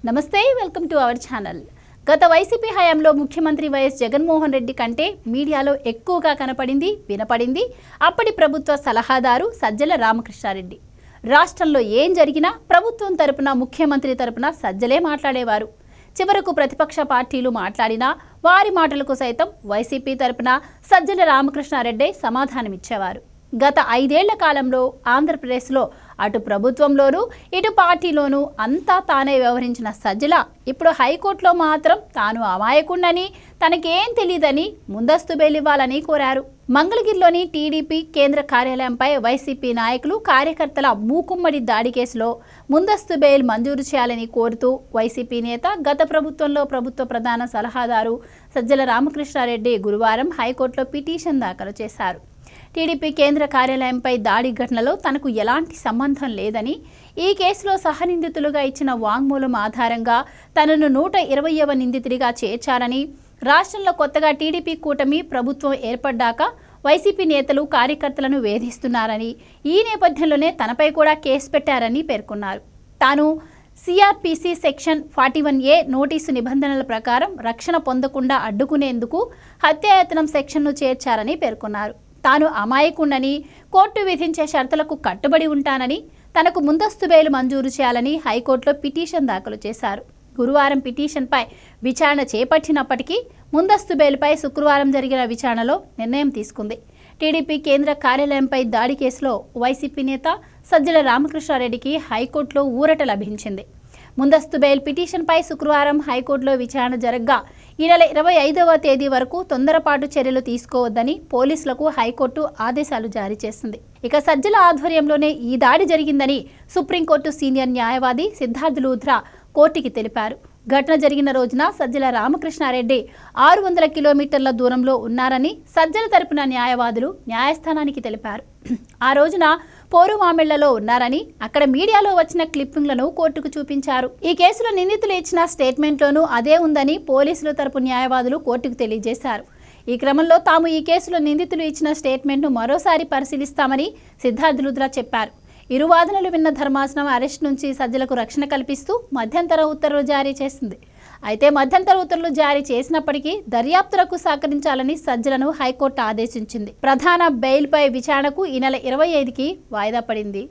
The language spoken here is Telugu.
నమస్తే, వెల్కమ్ టు అవర్ ఛానల్. గత వైసీపీ హయాంలో ముఖ్యమంత్రి వైఎస్ జగన్మోహన్ రెడ్డి కంటే మీడియాలో ఎక్కువగా వినపడింది అప్పటి ప్రభుత్వ సలహాదారు సజ్జల రామకృష్ణారెడ్డి. రాష్ట్రంలో ఏం జరిగినా ప్రభుత్వం తరపున, ముఖ్యమంత్రి తరపున సజ్జలే మాట్లాడేవారు. చివరకు ప్రతిపక్ష పార్టీలు మాట్లాడినా వారి మాటలకు సైతం వైసీపీ తరపున సజ్జల రామకృష్ణారెడ్డి సమాధానమిచ్చేవారు. గత 5 ఏళ్ల కాలంలో ఆంధ్రప్రదేశ్లో అటు ప్రభుత్వంలోనూ ఇటు పార్టీలోనూ అంతా తానే వ్యవహరించిన సజ్జల ఇప్పుడు హైకోర్టులో మాత్రం తాను అమాయకుణ్ణని, తనకేం తెలియదని ముందస్తు బెయిల్ ఇవ్వాలని కోరారు. మంగళగిరిలోని టీడీపీ కేంద్ర కార్యాలయంపై వైసీపీ నాయకులు, కార్యకర్తల మూకుమ్మడి దాడి కేసులో ముందస్తు బెయిల్ మంజూరు చేయాలని కోరుతూ వైసీపీ నేత, గత ప్రభుత్వంలో ప్రభుత్వ ప్రధాన సలహాదారు సజ్జల రామకృష్ణారెడ్డి గురువారం హైకోర్టులో పిటిషన్ దాఖలు చేశారు. టీడీపీ కేంద్ర కార్యాలయంపై దాడి ఘటనలో తనకు ఎలాంటి సంబంధం లేదని, ఈ కేసులో సహనిందితులుగా ఇచ్చిన వాంగ్మూలం ఆధారంగా తనను 120వ నిందితుడిగా చేర్చారని, రాష్ట్రంలో కొత్తగా టీడీపీ కూటమి ప్రభుత్వం ఏర్పడ్డాక వైసీపీ నేతలు, కార్యకర్తలను వేధిస్తున్నారని, ఈ నేపథ్యంలోనే తనపై కూడా కేసు పెట్టారని పేర్కొన్నారు. తాను సిఆర్పిసి సెక్షన్ 41A నోటీసు నిబంధనల ప్రకారం రక్షణ పొందకుండా అడ్డుకునేందుకు హత్యాయత్నం సెక్షన్ను చేర్చారని పేర్కొన్నారు. తాను అమాయకుణ్ణని, కోర్టు విధించే షరతులకు కట్టుబడి ఉంటానని, తనకు ముందస్తు బెయిల్ మంజూరు చేయాలని హైకోర్టులో పిటిషన్ దాఖలు చేశారు. గురువారం పిటిషన్పై విచారణ చేపట్టినప్పటికీ ముందస్తు బెయిల్పై శుక్రవారం జరిగిన విచారణలో నిర్ణయం తీసుకుంది. టీడీపీ కేంద్ర కార్యాలయంపై దాడి కేసులో వైసీపీ నేత సజ్జల రామకృష్ణారెడ్డికి హైకోర్టులో ఊరట లభించింది. ముందస్తు బెయిల్ పిటిషన్పై శుక్రవారం హైకోర్టులో విచారణ జరగ్గా ఈ నెల 25వ తేదీ వరకు తొందరపాటు చర్యలు తీసుకోవద్దని పోలీసులకు హైకోర్టు ఆదేశాలు జారీ చేసింది. ఇక సజ్జల ఆధ్వర్యంలోనే ఈ దాడి జరిగిందని సుప్రీంకోర్టు సీనియర్ న్యాయవాది సిద్ధార్థ్ లూథ్రా కోర్టుకి తెలిపారు. ఘటన జరిగిన రోజున సజ్జల రామకృష్ణారెడ్డి 600 కిలోమీటర్ల దూరంలో ఉన్నారని సజ్జల తరపున న్యాయవాదులు న్యాయస్థానానికి తెలిపారు. ఆ రోజున పోరుమామిళ్లలో ఉన్నారని, అక్కడ మీడియాలో వచ్చిన క్లిప్పింగ్లను కోర్టుకు చూపించారు. ఈ కేసులో నిందితులు ఇచ్చిన స్టేట్మెంట్లోనూ అదే ఉందని పోలీసుల తరపు న్యాయవాదులు కోర్టుకు తెలియజేశారు. ఈ క్రమంలో తాము ఈ కేసులో నిందితులు ఇచ్చిన స్టేట్మెంట్ను మరోసారి పరిశీలిస్తామని సిద్ధార్థ్ లూథ్రా చెప్పారు. ఇరు వాదనలు విన్న ధర్మాసనం అరెస్ట్ నుంచి సజ్జలకు రక్షణ కల్పిస్తూ మధ్యంతర ఉత్తర్వులు జారీ చేసింది. అయితే మధ్యంతర ఉత్తర్వులు జారీ చేసినప్పటికీ దర్యాప్తులకు సహకరించాలని సజ్జలను హైకోర్టు ఆదేశించింది. ప్రధాన బెయిల్పై విచారణకు ఈ నెల 25కి వాయిదా పడింది.